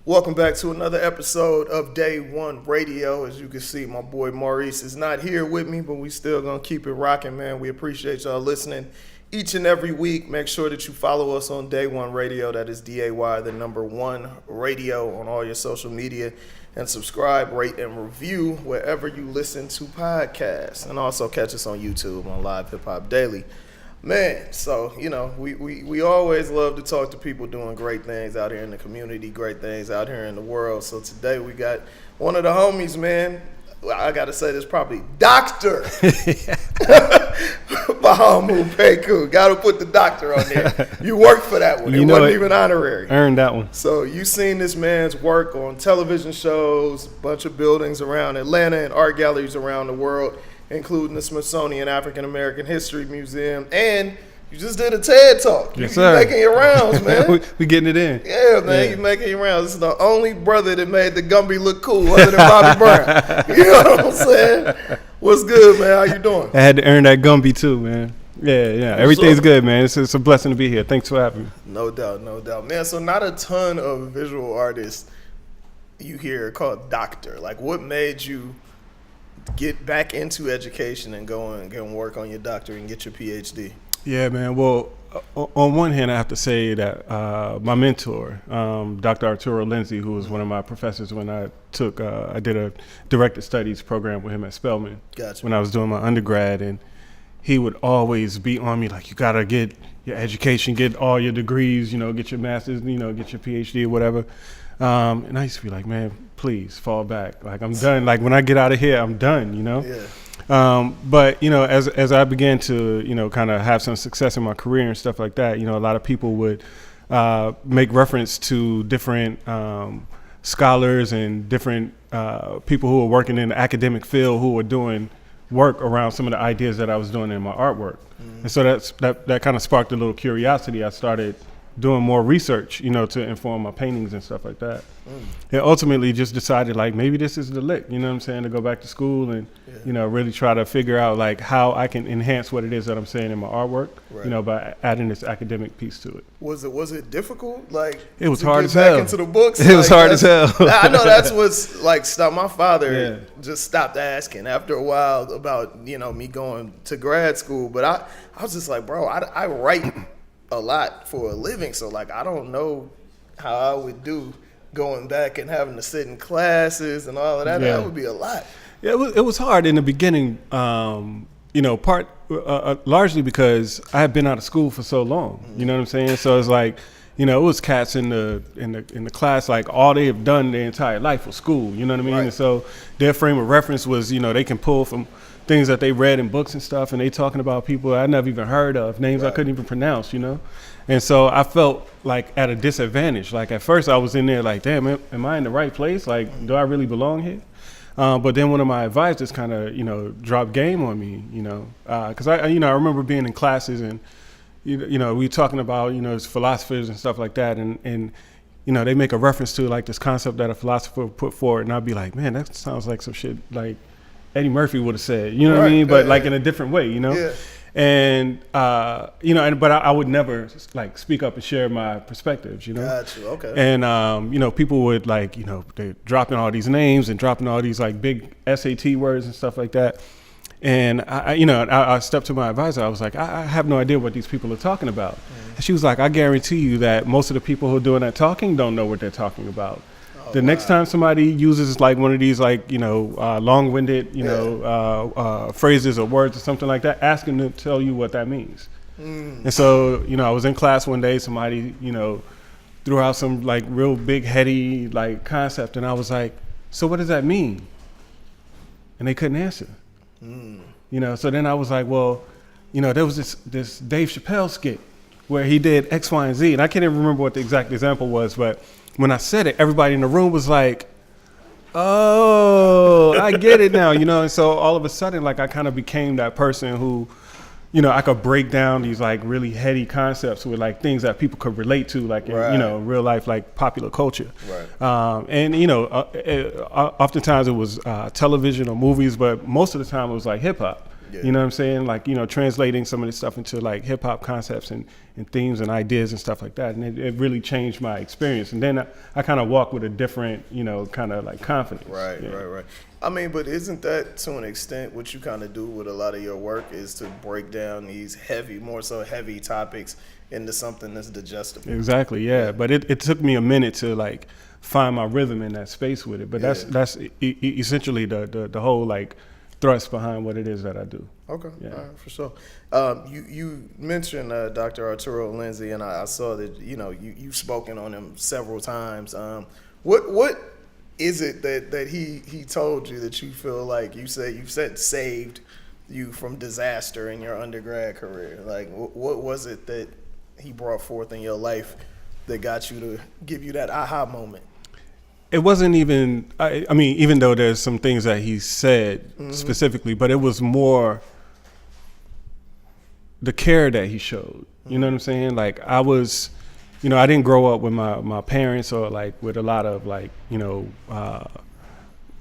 Welcome back to another episode of Day1Radio. As you can see, my boy Maurice is not here with me, but we still gonna keep it rocking, man. We appreciate y'all listening each and every week. Make sure that you follow us on Day1Radio. That is DAY, the number 1 radio on all your social media. And subscribe, rate, and review wherever you listen to podcasts. And also catch us on YouTube on LivehiphopDaily. Man, so, you know, we always love to talk to people doing great things out here in the community, great things out here in the world. So today we got one of the homies, man. I got to say this probably, Dr. Fahamu Pecou. Got to put the doctor on there. You worked for that one. It wasn't even honorary. Earned that one. So you seen this man's work on television shows, a bunch of buildings around Atlanta and art galleries around the world, including the Smithsonian African American History Museum, and you just did a TED Talk. Yes, sir. You making your rounds, man. we getting it in. Yeah, man, you making your rounds. This is the only brother that made the Gumby look cool other than Bobby Brown. You know what I'm saying? What's good, man? How you doing? I had to earn that Gumby too, man. Yeah. Everything's good, man. It's a blessing to be here. Thanks for having me. No doubt. Man, so not a ton of visual artists you hear called doctor. Like, what made you get back into education and go and work on your doctorate and get your PhD? Yeah, man. Well, on one hand, I have to say that my mentor, Dr. Arturo Lindsey, who was one of my professors when I did a directed studies program with him at Spelman. Gotcha. When I was doing my undergrad, and he would always be on me like, you gotta get your education, get all your degrees, get your master's, get your PhD or whatever. And I used to be like, man, please fall back. Like, I'm done. Like, when I get out of here, I'm done, Yeah. But, as I began to, kind of have some success in my career and stuff like that, a lot of people would make reference to different scholars and different people who were working in the academic field who were doing work around some of the ideas that I was doing in my artwork. Mm-hmm. And so that kind of sparked a little curiosity. I started doing more research, to inform my paintings and stuff like that. And ultimately just decided, like, maybe this is the lick, to go back to school and, really try to figure out, like, how I can enhance what it is that I'm saying in my artwork, right, by adding this academic piece to it. Was it difficult? Like, it was hard as hell. Back into the books? It was hard as hell. I know that's what's, like, stopped. My father just stopped asking after a while about, me going to grad school. But I was just like, bro, I write a lot for a living, so like I don't know how I would do going back and having to sit in classes and all of that. That would be a lot. Yeah, it was hard in the beginning, largely because I had been out of school for so long. You know what I'm saying? So it's like, it was cats in the class, like all they have done their entire life was school. You know what I mean? Right. And so their frame of reference was, they can pull from things that they read in books and stuff, and they talking about people I never even heard of, names I couldn't even pronounce, And so I felt like at a disadvantage. Like, at first I was in there like, damn, am I in the right place? Like, do I really belong here? But then one of my advisors kind of, dropped game on me, because I remember being in classes and, we talking about, philosophers and stuff like that. And they make a reference to like this concept that a philosopher put forward. And I'd be like, man, that sounds like some shit like Eddie Murphy would have said, what I mean? But like in a different way, Yeah. And, but I would never like speak up and share my perspectives, Gotcha, okay. And, people would like, they're dropping all these names and dropping all these like big SAT words and stuff like that. And I stepped to my advisor. I was like, I have no idea what these people are talking about. Mm-hmm. And she was like, I guarantee you that most of the people who are doing that talking don't know what they're talking about. The next time somebody uses like one of these like, long-winded, phrases or words or something like that, ask them to tell you what that means. And so, I was in class one day, somebody, threw out some like real big heady like concept, and I was like, so what does that mean? And they couldn't answer. So then I was like, well, there was this Dave Chappelle skit where he did X, Y, and Z, and I can't even remember what the exact example was, but when I said it, everybody in the room was like, oh, I get it now, and so all of a sudden, like, I kind of became that person who, I could break down these like really heady concepts with like things that people could relate to, like in, real life, like popular culture. Right. And oftentimes it was television or movies, but most of the time it was like hip hop. You know what I'm saying? Like, you know, translating some of this stuff into like hip hop concepts and themes and ideas and stuff like that. And it really changed my experience. And then I kind of walk with a different, you know, kind of like confidence. Right. I mean, but isn't that to an extent what you kind of do with a lot of your work, is to break down these more so heavy topics into something that's digestible? Exactly, yeah. But it took me a minute to like find my rhythm in that space with it. But that's essentially the whole like thrust behind what it is that I do. Okay, all right, for sure. You mentioned Dr. Arturo Lindsey, and I saw that, you know, you've spoken on him several times. What is it that he told you that you feel like you said saved you from disaster in your undergrad career? Like, what was it that he brought forth in your life that got you to give you that aha moment? It wasn't even, I mean, even though there's some things that he said specifically, but it was more the care that he showed. You know what I'm saying? Like, I was, you know, I didn't grow up with my parents or like with a lot of like, you know,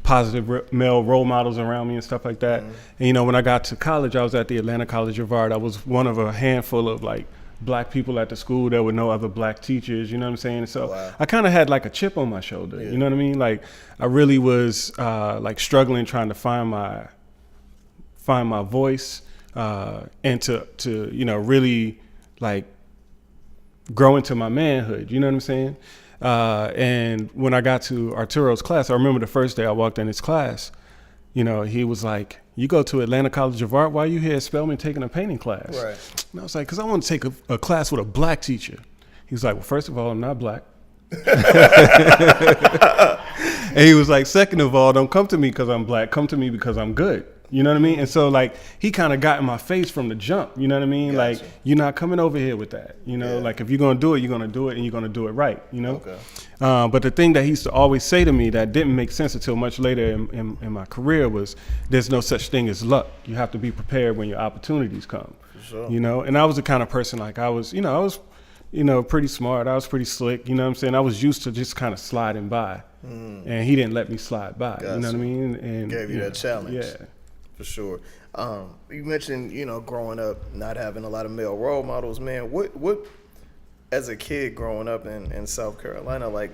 positive male role models around me and stuff like that. And, you know, when I got to college, I was at the Atlanta College of Art. I was one of a handful of like black people at the school. There were no other black teachers, you know what I'm saying? So I kind of had like a chip on my shoulder, you know what I mean? Like, I really was like struggling trying to find my voice and to you know, really like grow into my manhood, you know what I'm saying? And when I got to Arturo's class, I remember the first day I walked in his class, you know, he was like, "You go to Atlanta College of Art? Why are you here at Spelman taking a painting class?" Right. And I was like, "Because I want to take a class with a black teacher." He was like, "Well, first of all, I'm not black." And he was like, "Second of all, don't come to me because I'm black. Come to me because I'm good." You know what I mean? And so like he kind of got in my face from the jump. You know what I mean? Gotcha. Like, you're not coming over here with that. You know, like if you're gonna do it, you're gonna do it, and you're gonna do it right. You know. Okay. But the thing that he used to always say to me that didn't make sense until much later in my career was, "There's no such thing as luck. You have to be prepared when your opportunities come." For sure. You know, and I was the kind of person like I was pretty smart. I was pretty slick. You know what I'm saying? I was used to just kind of sliding by, and he didn't let me slide by. Gotcha. You know what I mean? And gave you that challenge. Yeah. For sure. You mentioned, you know, growing up, not having a lot of male role models, man. What as a kid growing up in South Carolina, like,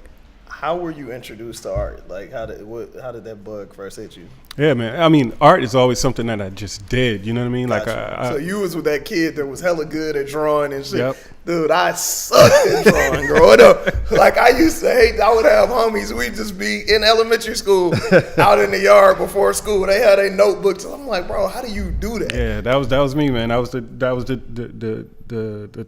how were you introduced to art? Like, how did that bug first hit you? Yeah, man. I mean, art is always something that I just did. You know what I mean? Gotcha. Like, so you was with that kid that was hella good at drawing and shit. Yep. Dude, I sucked at drawing growing up. Like, I used to hate. I would have homies. We'd just be in elementary school, out in the yard before school. They had their notebooks. I'm like, bro, how do you do that? Yeah, that was me, man. That was the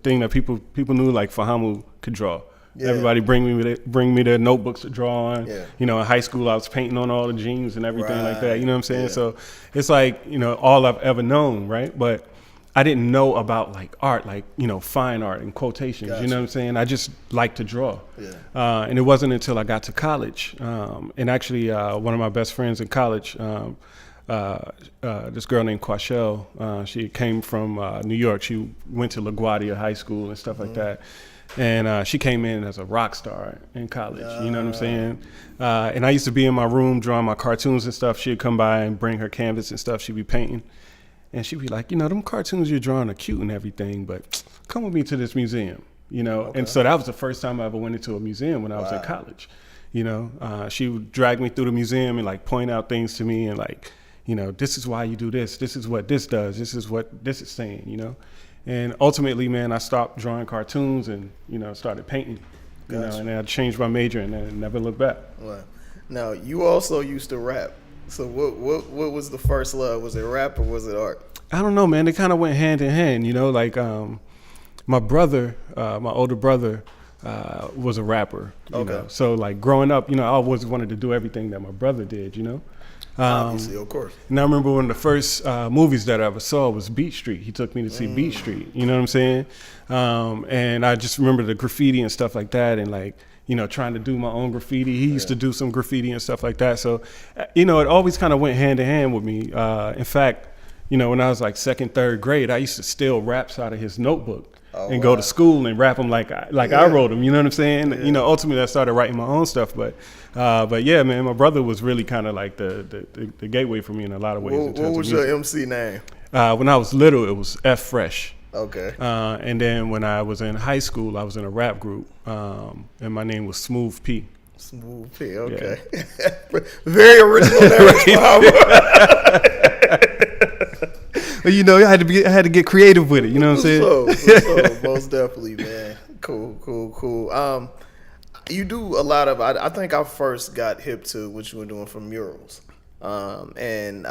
thing that people knew, like Fahamu could draw. Yeah. Everybody bring me their notebooks to draw on. Yeah. You know, in high school I was painting on all the jeans and everything like that. You know what I'm saying? Yeah. So it's like, you know, all I've ever known, right? But I didn't know about like art, like, you know, fine art in quotations. Gotcha. You know what I'm saying? I just like to draw. Yeah. And it wasn't until I got to college. And actually one of my best friends in college, this girl named Quashelle, she came from New York. She went to LaGuardia High School and stuff like that. And she came in as a rock star in college, you know what I'm saying? And I used to be in my room drawing my cartoons and stuff. She'd come by and bring her canvas and stuff. She'd be painting. And she'd be like, you know, them cartoons you're drawing are cute and everything, but come with me to this museum, you know? Okay. And so that was the first time I ever went into a museum when I was in college, you know? She would drag me through the museum and like point out things to me and like, you know, this is why you do this. This is what this does. This is what this is saying, you know? And ultimately, man, I stopped drawing cartoons and, you know, started painting, you know, and I changed my major and then never looked back. Wow. Now, you also used to rap. So what was the first love? Was it rap or was it art? I don't know, man. They kind of went hand in hand, you know, like my brother, my older brother was a rapper, you know. So like growing up, you know, I always wanted to do everything that my brother did, you know. Obviously, of course. And I remember one of the first movies that I ever saw was Beat Street. He took me to see Beat Street, you know what I'm saying? And I just remember the graffiti and stuff like that and like, you know, trying to do my own graffiti. He used to do some graffiti and stuff like that. So, you know, it always kind of went hand in hand with me. In fact, you know, when I was like second, third grade, I used to steal raps out of his notebook. And go to school and rap them like I wrote them, you know what I'm saying? Yeah. You know, ultimately I started writing my own stuff, but yeah, man, my brother was really kind of like the gateway for me in a lot of ways. What was your MC name? When I was little, it was F Fresh. Okay. And then when I was in high school, I was in a rap group, and my name was Smooth P. Smooth P. Okay. Yeah. Very original lyrics. But you know, I had to get creative with it. You know what I'm saying? So, most definitely, man. Cool. You do a lot of. I think I first got hip to what you were doing for murals. And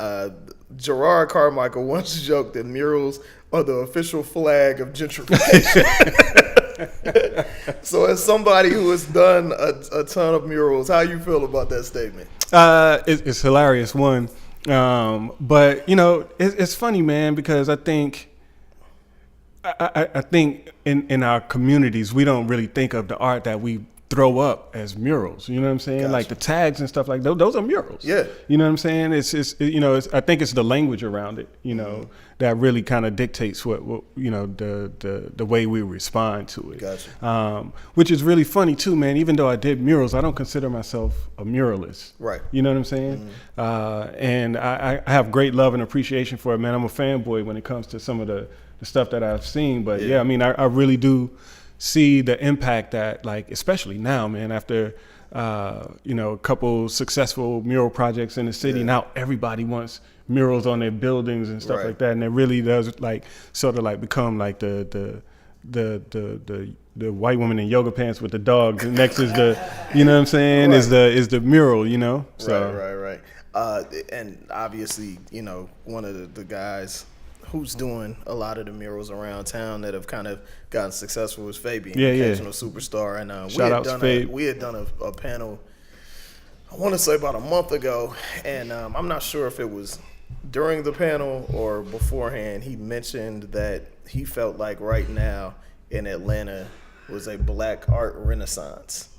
Gerard Carmichael once joked that murals are the official flag of gentrification. So as somebody who has done a ton of murals, how you feel about that statement? It's hilarious, one. But you know, it's funny, man, because I think in our communities, we don't really think of the art that we throw up as murals. You know what I'm saying? Gotcha. Like the tags and stuff like those are murals. Yeah. You know what I'm saying? I think it's the language around it, you know, that really kind of dictates what you know, the way we respond to it. Gotcha. Which is really funny too, man. Even though I did murals, I don't consider myself a muralist. Right. You know what I'm saying? And I have great love and appreciation for it, man. I'm a fanboy when it comes to some of the stuff that I've seen. But yeah, I mean, I really do see the impact that, like, especially now, man, after you know, a couple successful mural projects in the city, now everybody wants murals on their buildings and stuff like that, and it really does, like, sort of like become like the white woman in yoga pants with the dog. The next is the, you know what I'm saying, is the mural, you know. So Right. And obviously, you know, one of the guys who's doing a lot of the murals around town that have kind of gotten successful was Fabian, occasional superstar. And we had done a panel, I want to say about a month ago, and I'm not sure if it was during the panel or beforehand. He mentioned that he felt like right now in Atlanta was a black art renaissance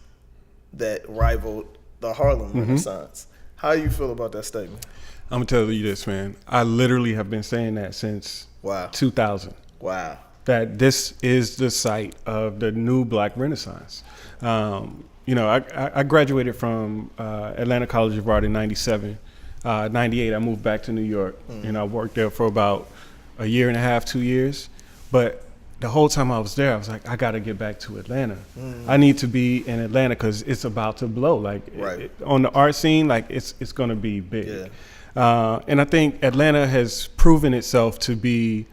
that rivaled the Harlem Renaissance. How do you feel about that statement? I'm gonna tell you this, man. I literally have been saying that since 2000. Wow. That this is the site of the new Black Renaissance. You know, I graduated from Atlanta College of Art in '97. '98, I moved back to New York, and I worked there for about a year and a half, 2 years. But the whole time I was there, I was like, I got to get back to Atlanta. I need to be in Atlanta because it's about to blow. Like on the art scene, like it's going to be big. Yeah. And I think Atlanta has proven itself to be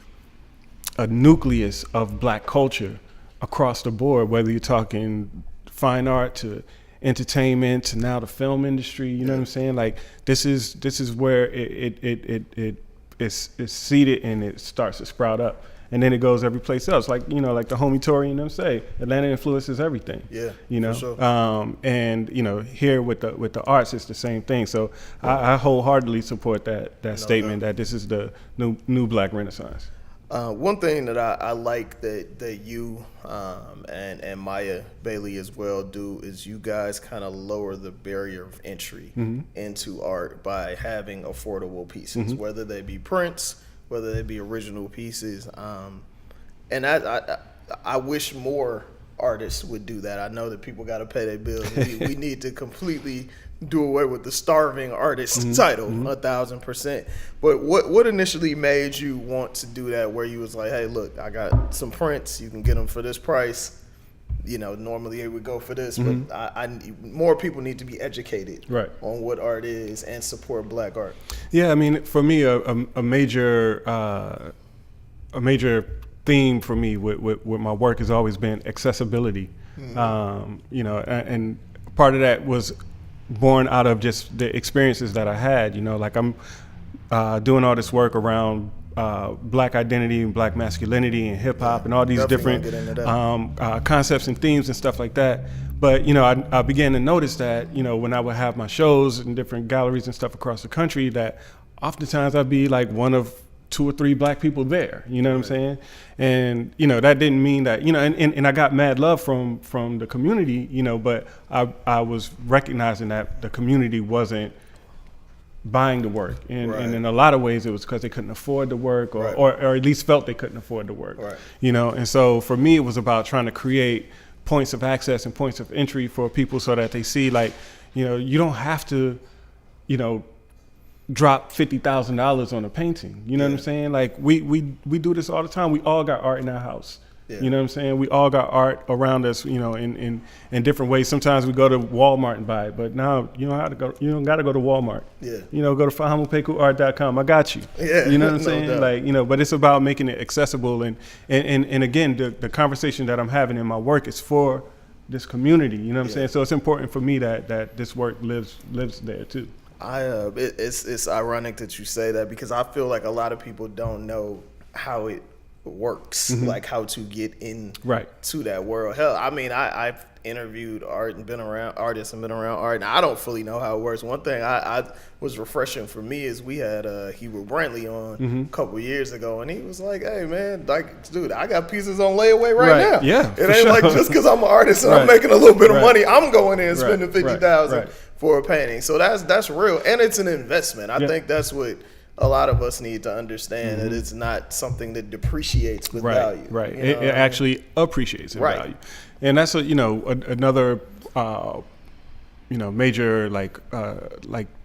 a nucleus of black culture across the board, whether you're talking fine art to entertainment to now the film industry. You know what I'm saying? Like this is where it's seated and it starts to sprout up. And then it goes every place else. Like, you know, like the homie Tory, you know what I'm saying? Atlanta influences everything. Yeah. You know? For sure. And, you know, here with the arts, it's the same thing. So I wholeheartedly support that statement that this is the new Black Renaissance. One thing that I like that you and Maya Bailey as well do is you guys kind of lower the barrier of entry into art by having affordable pieces, whether they be prints, whether they be original pieces. And I wish more artists would do that. I know that people got to pay their bills. We need to completely do away with the starving artist title, 1,000%. But what initially made you want to do that, where you was like, hey, look, I got some prints. You can get them for this price. You know, normally it would go for this, but I more people need to be educated on what art is and support black art. Yeah, I mean, for me, a major theme for me with my work has always been accessibility. You know, and part of that was born out of just the experiences that I had. You know, like I'm doing all this work around black identity and black masculinity and hip hop and all these different concepts and themes and stuff like that. But, you know, I began to notice that, you know, when I would have my shows in different galleries and stuff across the country, that oftentimes I'd be like one of 2 or 3 black people there, you know what I'm saying? And, you know, that didn't mean that, you know, and I got mad love from the community, you know, but I was recognizing that the community wasn't buying the work. And in a lot of ways it was because they couldn't afford the work or at least felt they couldn't afford the work, you know? And so for me, it was about trying to create points of access and points of entry for people so that they see, like, you know, you don't have to, you know, drop $50,000 on a painting. You know what I'm saying? Like we do this all the time. We all got art in our house. Yeah. You know what I'm saying? We all got art around us, you know, in different ways. Sometimes we go to Walmart and buy it, but now you don't have to go. You don't got to go to Walmart. Yeah. You know, go to FahamuPecouArt.com. I got you. Yeah. You know what I'm saying? Doubt. Like, you know, but it's about making it accessible, and again, the conversation that I'm having in my work is for this community. You know what I'm saying? So it's important for me that this work lives there too. It's ironic that you say that, because I feel like a lot of people don't know how it works, like how to get in to that world. Hell, I mean, I've interviewed artists and been around art, and I don't fully know how it works. One thing I was refreshing for me is we had Hubert Brantley on a couple years ago, and he was like, "Hey man, like, dude, I got pieces on layaway right now. Yeah, it ain't like just because I'm an artist and I'm making a little bit of money, I'm going in and spending $50,000 for a painting. So that's real, and it's an investment. I think that's what a lot of us need to understand, that it's not something that depreciates with value. Right. It actually appreciates in value. And that's another major like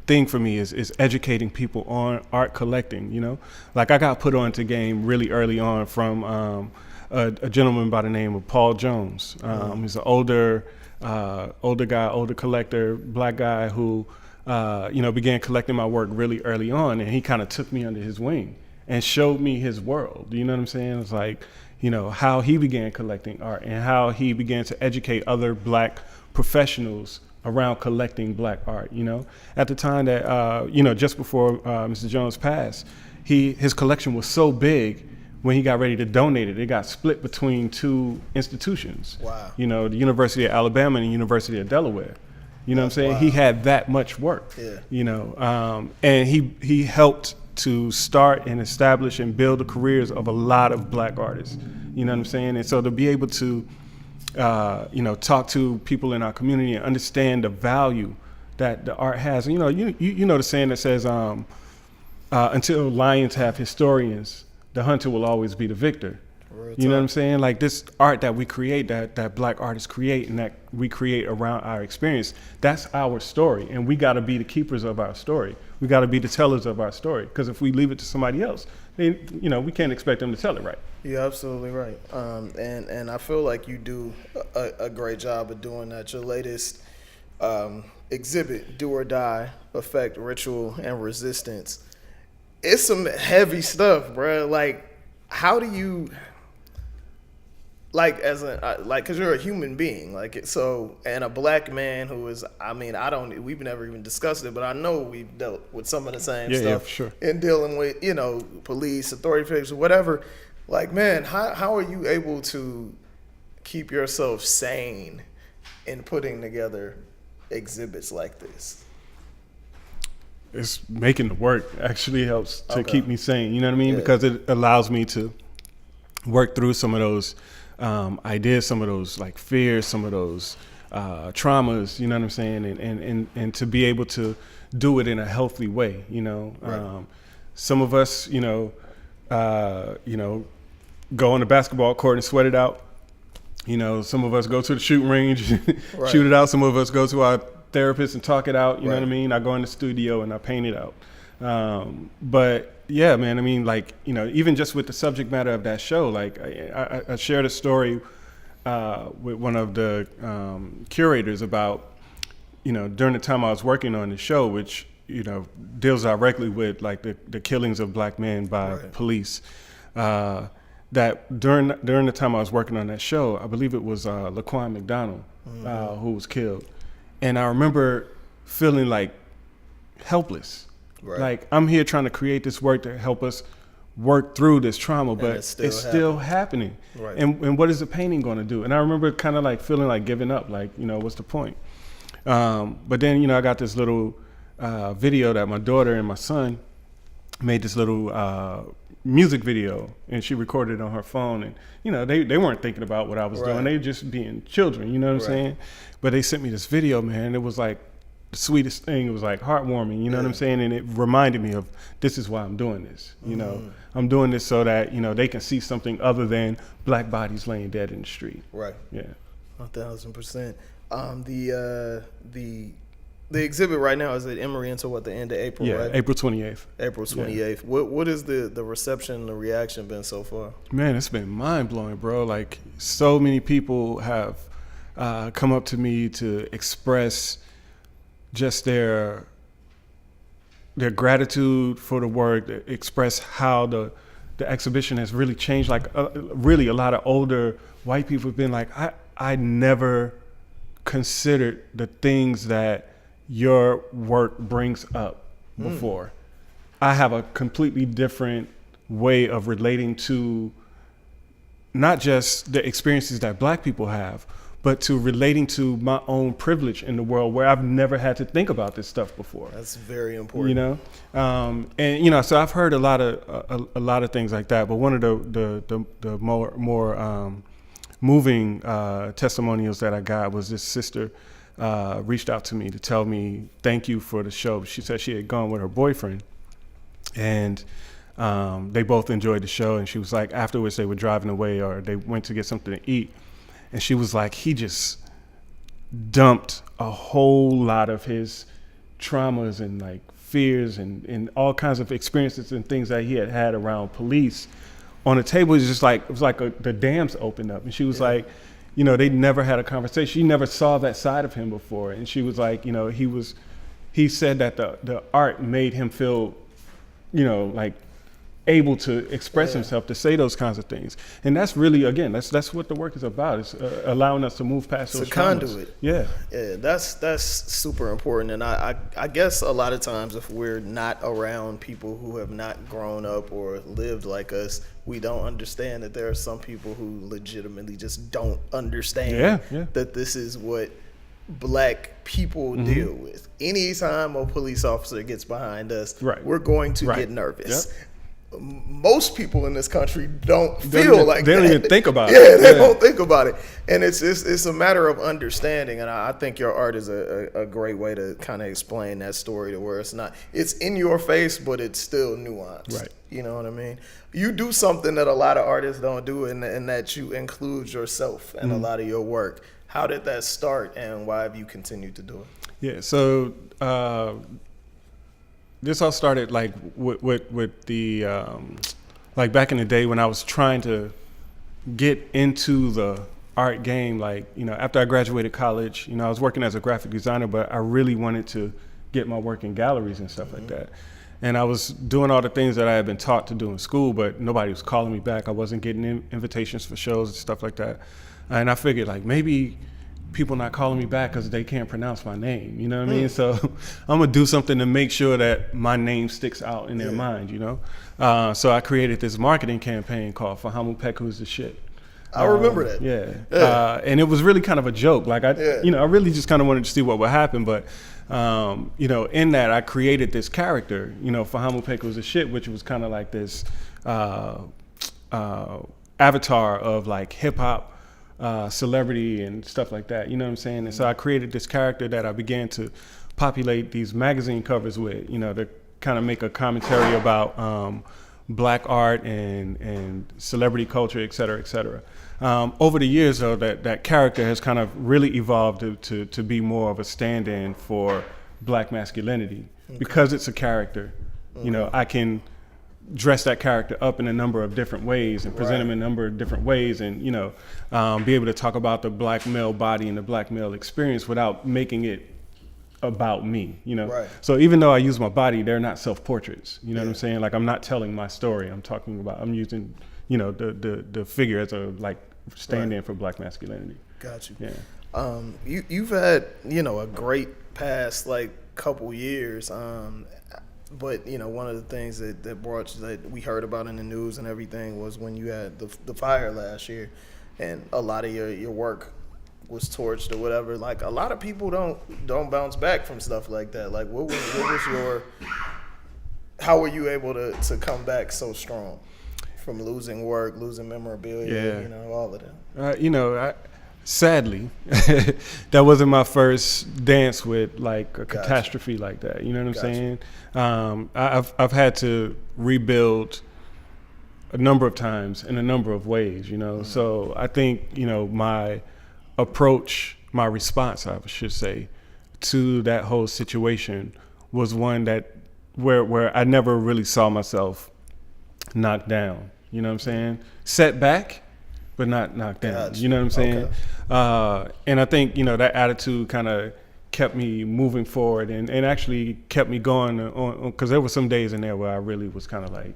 thing for me is educating people on art collecting. You know, like I got put onto game really early on from a gentleman by the name of Paul Jones. He's an older collector, black guy who began collecting my work really early on, and he kind of took me under his wing and showed me his world. You know what I'm saying? It's like, you know, how he began collecting art and how he began to educate other black professionals around collecting black art. You know, at the time that just before Mr. Jones passed, his collection was so big. When he got ready to donate it, it got split between two institutions. Wow. You know, the University of Alabama and the University of Delaware. You know what I'm saying? Wow. He had that much work. Yeah. You know, and he helped to start and establish and build the careers of a lot of black artists. You know what I'm saying? And so to be able to, talk to people in our community and understand the value that the art has. You know, you know the saying that says, until lions have historians, the hunter will always be the victor. You know what I'm saying? Like this art that we create, that black artists create and that we create around our experience, that's our story. And we got to be the keepers of our story. We got to be the tellers of our story. Because if we leave it to somebody else, then, you know, we can't expect them to tell it right. You're absolutely right. And I feel like you do a great job of doing that. Your latest exhibit, Do or Die, Effect, Ritual, and Resistance. It's some heavy stuff, bro. Like, how do you, like, because you're a human being, like, so, and a black man who is, I mean, we've never even discussed it, but I know we've dealt with some of the same stuff. Yeah, for sure. In dealing with, you know, police, authority figures, whatever. Like, man, how are you able to keep yourself sane in putting together exhibits like this? It's making the work actually helps to keep me sane. You know what I mean? Yeah. Because it allows me to work through some of those ideas, some of those like fears, some of those traumas. You know what I'm saying? And to be able to do it in a healthy way. You know, some of us, go on the basketball court and sweat it out. You know, some of us go to the shooting range, shoot it out. Some of us go to our therapist and talk it out. You know what I mean? I go in the studio and I paint it out. But yeah, man, I mean, like, you know, even just with the subject matter of that show, like I shared a story with one of the curators about, you know, during the time I was working on the show, which, you know, deals directly with like the killings of black men by police. That during the time I was working on that show, I believe it was Laquan McDonald who was killed. And I remember feeling like helpless. Right. Like, I'm here trying to create this work to help us work through this trauma, but it's still happening. Right. And what is the painting going to do? And I remember kind of like feeling like giving up, like, you know, what's the point? But then, you know, I got this little video that my daughter and my son made, this little music video, and she recorded it on her phone. And, you know, they weren't thinking about what I was doing. They were just being children, you know what I'm saying? But they sent me this video, man, and it was like the sweetest thing. It was like heartwarming, you know what I'm saying? And it reminded me of, this is why I'm doing this. You know, I'm doing this so that, you know, they can see something other than black bodies laying dead in the street. Right. Yeah. 1,000%. The exhibit right now is at Emory until what, the end of April, Yeah, right? April 28th. April 28th. Yeah. What is the reception, the reaction been so far? Man, it's been mind-blowing, bro. Like, so many people have come up to me to express just their gratitude for the work, express how the exhibition has really changed. Like, really a lot of older white people have been like, I never considered the things that your work brings up before. I have a completely different way of relating to not just the experiences that Black people have, but to relating to my own privilege in the world where I've never had to think about this stuff before. That's very important. You know, and you know, so I've heard a lot of things like that. But one of the more moving testimonials that I got was this sister reached out to me to tell me thank you for the show. She said she had gone with her boyfriend, and they both enjoyed the show. And she was like, afterwards they were driving away or they went to get something to eat. And she was like, he just dumped a whole lot of his traumas and like fears and all kinds of experiences and things that he had around police on the table. It was like the dams opened up. And she was like, you know, they never had a conversation. She never saw that side of him before. And she was like, you know, he said that the art made him feel, you know, like able to express himself, to say those kinds of things. And that's really, again, that's what the work is about. It's allowing us to move past those traumas. Conduit. Yeah, that's super important. And I guess a lot of times if we're not around people who have not grown up or lived like us, we don't understand that there are some people who legitimately just don't understand that this is what Black people deal with. Anytime a police officer gets behind us, we're going to get nervous. Yep. Most people in this country don't feel like that. They don't even think about it. Yeah, they don't think about it. And it's a matter of understanding. And I think your art is a great way to kind of explain that story to where it's in your face, but it's still nuanced. Right. You know what I mean? You do something that a lot of artists don't do, and that you include yourself in a lot of your work. How did that start, and why have you continued to do it? Yeah, so this all started like with the like back in the day when I was trying to get into the art game. Like, you know, after I graduated college, you know, I was working as a graphic designer, but I really wanted to get my work in galleries and stuff like that. And I was doing all the things that I had been taught to do in school, but nobody was calling me back. I wasn't getting invitations for shows and stuff like that. And I figured, like, maybe people not calling me back because they can't pronounce my name, you know what I mean? So I'm gonna do something to make sure that my name sticks out in their mind, you know? So I created this marketing campaign called Fahamu Pecou is the shit. I remember that. Yeah. And it was really kind of a joke. Like, you know, I really just kind of wanted to see what would happen. But, you know, in that I created this character, you know, Fahamu Pecou is the shit, which was kind of like this avatar of like hip hop, celebrity and stuff like that, you know what I'm saying? And so I created this character that I began to populate these magazine covers with, you know, to kind of make a commentary about Black art and celebrity culture, et cetera, et cetera. Over the years, though, that character has kind of really evolved to be more of a stand-in for Black masculinity. Because it's a character, you know, I can dress that character up in a number of different ways and present him in a number of different ways, and, you know, be able to talk about the Black male body and the Black male experience without making it about me, you know. So even though I use my body, they're not self-portraits, you know what I'm saying? Like, I'm not telling my story. I'm using, you know, the figure as a like stand-in for Black masculinity. Got you. Yeah. You've had, you know, a great past like couple years. But, you know, one of the things that we heard about in the news and everything was when you had the fire last year, and a lot of your work was torched or whatever. Like, a lot of people don't bounce back from stuff like that. Like, what was your, how were you able to come back so strong from losing work, losing memorabilia, you know, all of that? You know, sadly, that wasn't my first dance with like a catastrophe like that. You know what I'm saying? I've had to rebuild a number of times in a number of ways, you know. So I think, you know, my approach, my response, I should say, to that whole situation was one that where I never really saw myself knocked down. You know what I'm saying? Set back, but not knocked down. Gotcha. You know what I'm saying? Okay. And I think, that attitude kind of kept me moving forward and actually kept me going on, because there were some days in there where I really was kind of like,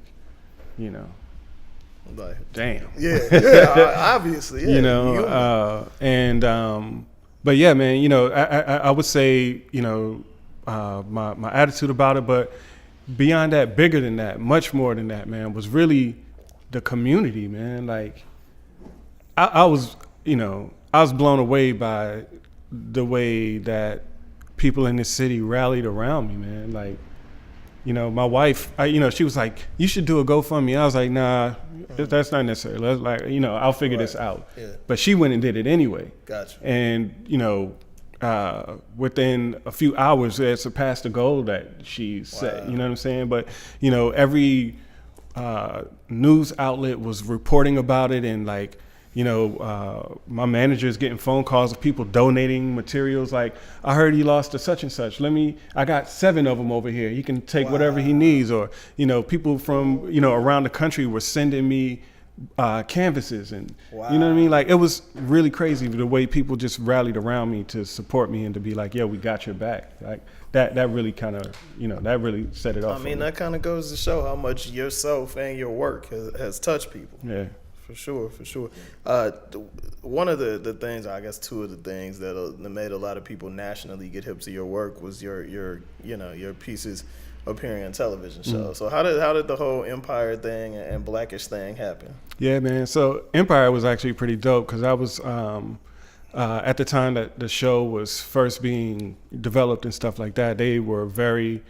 Like, damn. Yeah, obviously. Yeah, but yeah, man, I would say, my attitude about it, but beyond that, bigger than that, much more than that, man, was really the community, man. Like, I was blown away by the way that people in this city rallied around me, man. Like, my wife, she was like, you should do a GoFundMe. I was like, nah, that's not necessary. Let's I'll figure this out. Yeah. But she went and did it anyway. Gotcha. And, within a few hours, it surpassed the goal that she set. You know what I'm saying? But, every news outlet was reporting about it, and like, my manager is getting phone calls of people donating materials. Like, I heard he lost to such and such. I got 7 of them over here. He can take whatever he needs. Or, people from, around the country were sending me canvases, and you know what I mean? Like, it was really crazy the way people just rallied around me to support me and to be like, yeah, we got your back. Like, that really kind of, that really set it off. I mean, that kind of goes to show how much yourself and your work has touched people. Yeah. For sure. One of the things, I guess 2 of the things that made a lot of people nationally get hip to your work was your pieces appearing on television shows. So how did the whole Empire thing and Blackish thing happen? Yeah, man. So Empire was actually pretty dope because I was at the time that the show was first being developed and stuff like that. They were very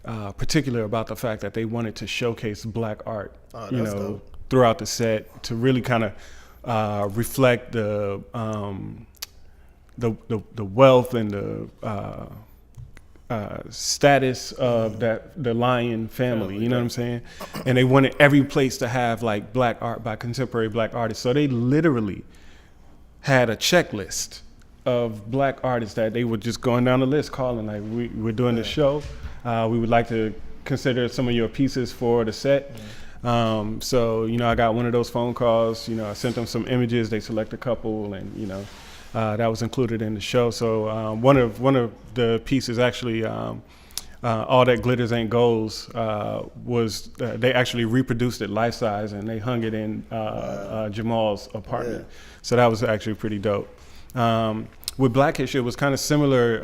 particular about the fact that they wanted to showcase Black art. Oh, that's dope. Throughout the set to really kind of reflect the wealth and the status of the Lion family. You know what I'm saying? And they wanted every place to have like Black art by contemporary Black artists. So they literally had a checklist of Black artists that they were just going down the list, calling like, we're doing this show. We would like to consider some of your pieces for the set. So, I got one of those phone calls, I sent them some images, they select a couple, and, that was included in the show. So, one of the pieces actually, All That Glitters Ain't Golds, was, they actually reproduced it life size and they hung it in, Jamal's apartment. Yeah. So that was actually pretty dope. With Blackish, it was kind of similar,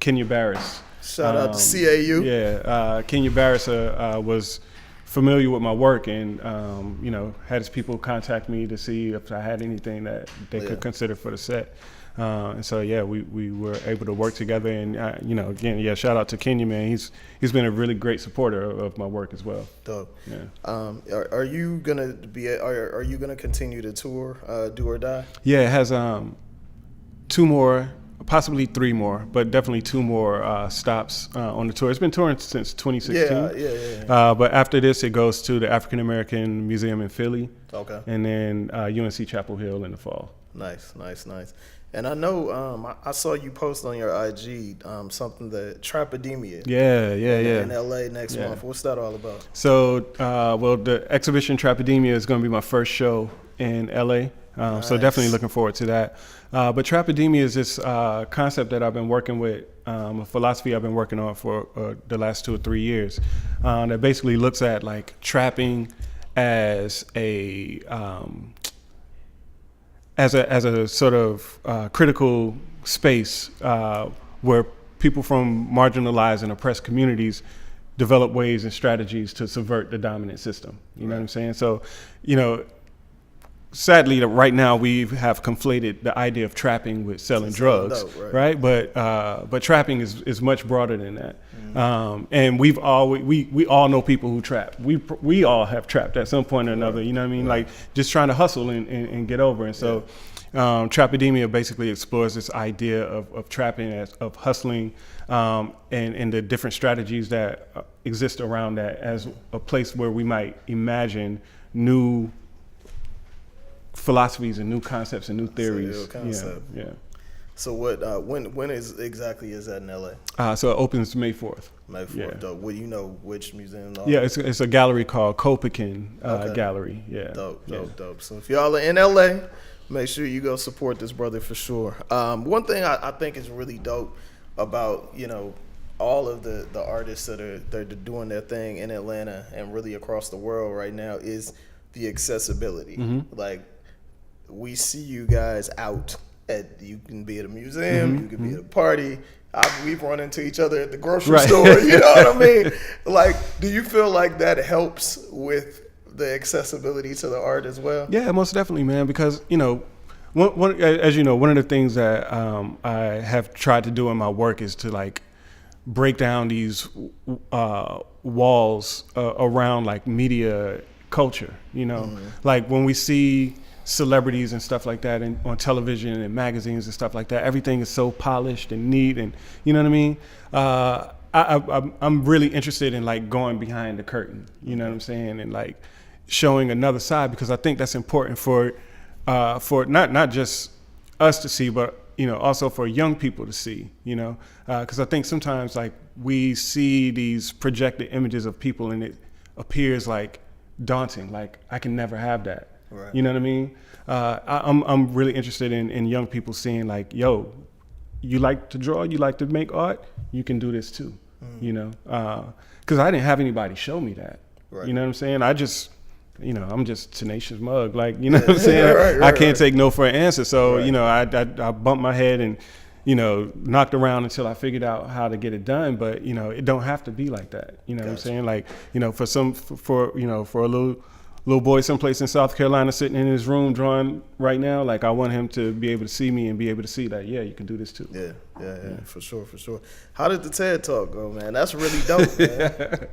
Kenya Barris. Shout out to CAU. Yeah, Kenya Barris was familiar with my work and, had his people contact me to see if I had anything that they could consider for the set. And so, yeah, we were able to work together. And, again, shout out to Kenya, man. He's been a really great supporter of my work as well. Dope. Yeah. Are you gonna continue to tour, Do or Die? Yeah, it has 2 more. Possibly 3 more, but definitely 2 more stops on the tour. It's been touring since 2016. Yeah. But after this, it goes to the African American Museum in Philly. Okay. And then UNC Chapel Hill in the fall. Nice. And I know I saw you post on your IG something that Trapedemia. Yeah. In LA next month. What's that all about? So, the exhibition Trapedemia is going to be my first show in LA. Nice. So definitely looking forward to that. But Trapedemia is this concept that I've been working with, a philosophy I've been working on for the last 2 or 3 years, that basically looks at like trapping as a sort of critical space where people from marginalized and oppressed communities develop ways and strategies to subvert the dominant system. You know what I'm saying? So, sadly, right now we have conflated the idea of trapping with selling drugs, right? But trapping is much broader than that. And we all know people who trap. We all have trapped at some point or another. You know what I mean? Like just trying to hustle and get over. And so, Trapedemia basically explores this idea of trapping, of hustling, and the different strategies that exist around that as a place where we might imagine new philosophies and new concepts and new theories. Yeah. So what? When is exactly is that in LA? So it opens May 4th. May 4th. Yeah. Dope. Well, you know which museum? Yeah, it's a gallery called Copekin Gallery. Yeah. Dope. So if y'all are in LA, make sure you go support this brother for sure. One thing I think is really dope about, you know, all of the artists that are doing their thing in Atlanta and really across the world right now is the accessibility. Like, we see you guys out you can be at a museum, you can be at a party. We've run into each other at the grocery store. You know what I mean? Like, do you feel like that helps with the accessibility to the art as well? Yeah, most definitely, man. Because, you know, as you know, one of the things that I have tried to do in my work is to like break down these walls around like media culture. You know, like when we see celebrities and stuff like that on television and magazines and stuff like that, everything is so polished and neat, and you know what I mean. I'm really interested in like going behind the curtain, you know what I'm saying, and like showing another side, because I think that's important for not just us to see, but you know, also for young people to see, you know, because I think sometimes like we see these projected images of people and it appears like daunting, like I can never have that. Right. You know what I mean? I'm really interested in young people seeing like, yo, you like to draw, you like to make art, you can do this too. You know, because I didn't have anybody show me that. Right. You know what I'm saying? I just, you know, I'm just tenacious mug, like, you know what I'm saying? I can't take no for an answer. So, you know, I bumped my head and, you know, knocked around until I figured out how to get it done. But, you know, it don't have to be like that. You know what I'm saying? Like, you know, for a little boy someplace in South Carolina sitting in his room drawing right now, like I want him to be able to see me and be able to see that, yeah, you can do this too. Yeah, for sure. How did the TED Talk go, man? That's really dope, man.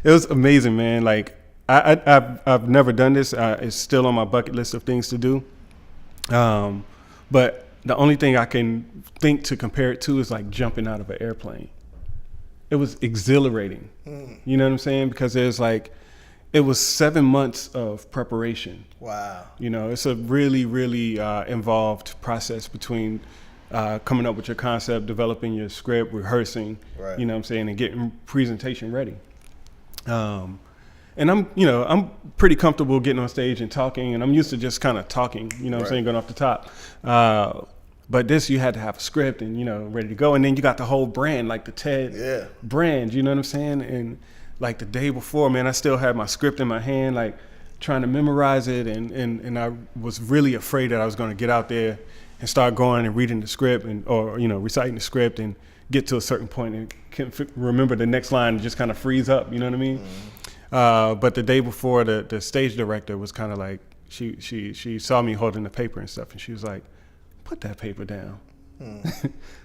It was amazing, man. Like I've never done this. It's still on my bucket list of things to do. But the only thing I can think to compare it to is like jumping out of an airplane. It was exhilarating. You know what I'm saying? Because it was 7 months of preparation. Wow. You know, it's a really, really involved process between coming up with your concept, developing your script, rehearsing, you know what I'm saying, and getting presentation ready. And I'm pretty comfortable getting on stage and talking, and I'm used to just kind of talking, you know what I'm saying, going off the top. But this, you had to have a script and, you know, ready to go. And then you got the whole brand, like the TED brand, you know what I'm saying? And like the day before, man, I still had my script in my hand, like trying to memorize it. And I was really afraid that I was going to get out there and start going and reading the script or, you know, reciting the script and get to a certain point and can't remember the next line and just kind of freeze up, you know what I mean? But the day before, the stage director was kind of like, she saw me holding the paper and stuff, and she was like, put that paper down.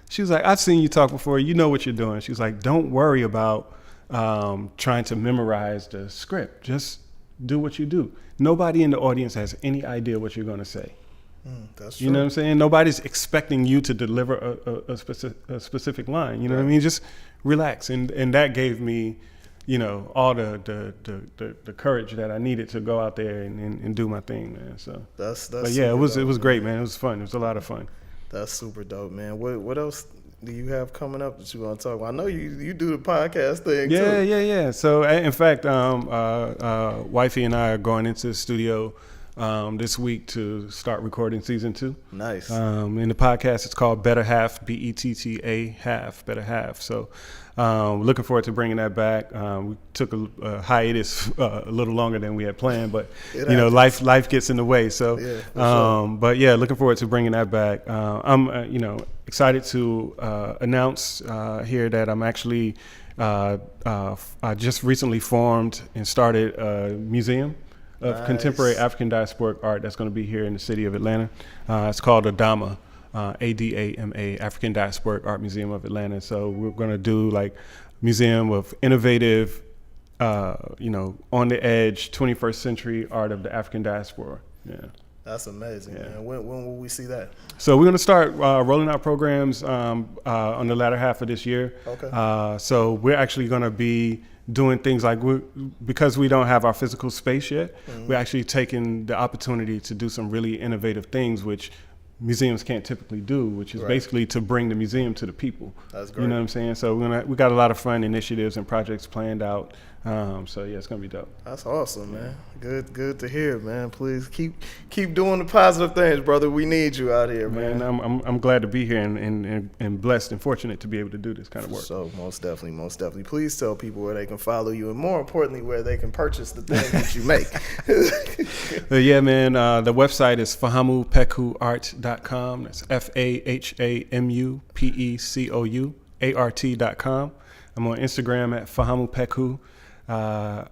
She was like, I've seen you talk before, you know what you're doing. She was like, don't worry about trying to memorize the script. Just do what you do. Nobody in the audience has any idea what you're going to say. That's true. You know what I'm saying? Nobody's expecting you to deliver a specific line. You know what I mean? Just relax. And that gave me, you know, all the courage that I needed to go out there and do my thing, man. So but yeah, it was great, man. It was fun. It was a lot of fun. That's super dope, man. What else do you have coming up that you want to talk about? I know you do the podcast thing too. Yeah. So in fact, wifey and I are going into the studio this week to start recording season 2. Nice. In the podcast, it's called Better Half, BETTA half, Better Half. So looking forward to bringing that back. We took a hiatus a little longer than we had planned, but you know, life gets in the way. So, sure. But yeah, looking forward to bringing that back. I'm you know, excited to announce here that I'm actually I just recently formed and started a museum of contemporary African diasporic art that's going to be here in the city of Atlanta. It's called Adama. ADAMA, African Diasporic Art Museum of Atlanta. So we're going to do like museum of innovative, you know, on the edge, 21st century art of the African diaspora. Yeah. That's amazing, man. When will we see that? So we're going to start rolling out programs on the latter half of this year. Okay. So we're actually going to be doing things like, because we don't have our physical space yet, we're actually taking the opportunity to do some really innovative things, which museums can't typically do, which is Right. basically to bring the museum to the people. That's great. You know what I'm saying? So we got a lot of fun initiatives and projects planned out. So yeah, it's gonna be dope. That's awesome, man. Good to hear, man. Please keep doing the positive things, brother. We need you out here, man. Man, I'm glad to be here and blessed and fortunate to be able to do this kind of work. So most definitely. Please tell people where they can follow you, and more importantly, where they can purchase the things that you make. Yeah, man. The website is FahamuPecouArt.com. That's FahamuPecouArt.com. I'm on Instagram at Fahamu Pecou.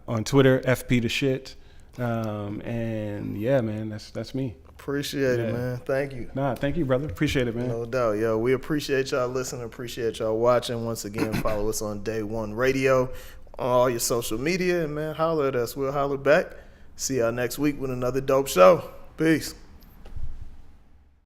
On Twitter, FP the shit. And yeah, man, that's me. Appreciate it, man. Thank you. Nah, thank you, brother. Appreciate it, man. No doubt, yo. We appreciate y'all listening. Appreciate y'all watching. Once again, follow us on Day1Radio on all your social media. And, man, holler at us. We'll holler back. See y'all next week with another dope show. Peace.